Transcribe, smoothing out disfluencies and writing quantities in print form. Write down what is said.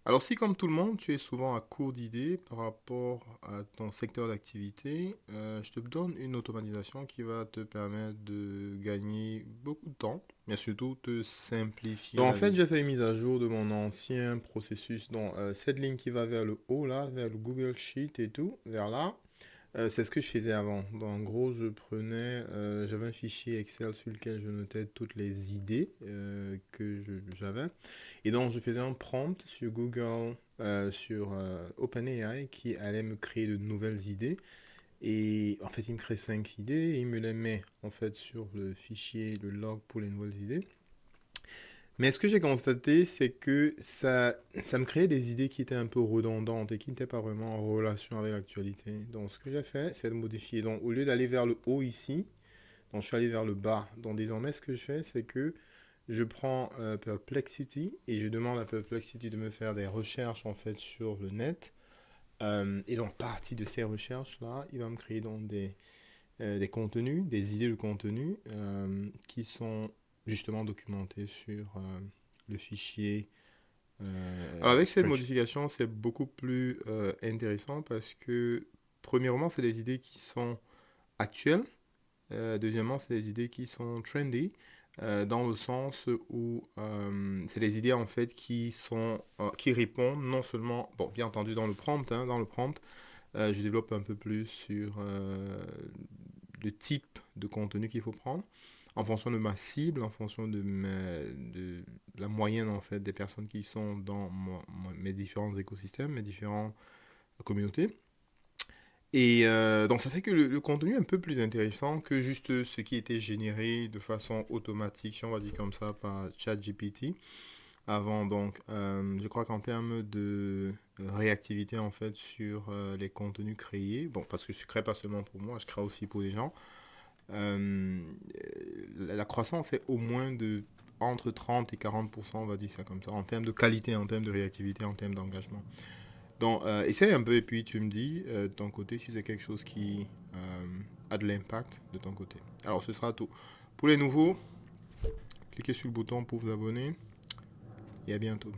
Alors, si comme tout le monde, tu es souvent à court d'idées par rapport à ton secteur d'activité, je te donne une automatisation qui va te permettre de gagner beaucoup de temps, mais surtout de simplifier Donc, en la fait, vie. j'ai fait une mise à jour de mon ancien processus. Donc, cette ligne qui va vers le haut, là, vers le Google Sheet et tout, vers là, c'est ce que je faisais avant. Donc, en gros, j'avais un fichier Excel sur lequel je notais toutes les idées j'avais. Et donc, je faisais un prompt sur Google, sur OpenAI qui allait me créer de nouvelles idées. Et en fait, il me crée 5 idées et il me les met en fait sur le fichier, le log pour les nouvelles idées. Mais ce que j'ai constaté, c'est que ça me créait des idées qui étaient un peu redondantes et qui n'étaient pas vraiment en relation avec l'actualité. Donc, ce que j'ai fait, c'est de modifier. Donc, au lieu d'aller vers le haut ici, donc je suis allé vers le bas. Donc, désormais, ce que je fais, c'est que je prends Perplexity et je demande à Perplexity de me faire des recherches en fait sur le net. Et donc, partie de ces recherches-là, il va me créer donc des contenus, des idées de contenu qui sont justement documentés sur le fichier Alors, avec cette spreadsheet. modification, c'est beaucoup plus intéressant parce que, premièrement, c'est des idées qui sont actuelles. Deuxièmement, c'est des idées qui sont trendy, dans le sens où c'est des idées en fait qui répondent non seulement, bon, bien entendu dans le prompt, je développe un peu plus sur le type de contenu qu'il faut prendre, en fonction de ma cible, en fonction de la moyenne en fait des personnes qui sont dans mes différents écosystèmes, mes différentes communautés. Et donc ça fait que le contenu est un peu plus intéressant que juste ce qui était généré de façon automatique, si on va dire comme ça, par ChatGPT. Avant, donc, je crois qu'en termes de réactivité en fait sur les contenus créés, bon, parce que je crée pas seulement pour moi, je crée aussi pour les gens, euh, la croissance est au moins de entre 30 et 40%, on va dire ça comme ça, en termes de qualité, en termes de réactivité, en termes d'engagement. Donc, essaye un peu et puis tu me dis de ton côté si c'est quelque chose qui a de l'impact de ton côté. Alors, ce sera tout. Pour les nouveaux, cliquez sur le bouton pour vous abonner et à bientôt.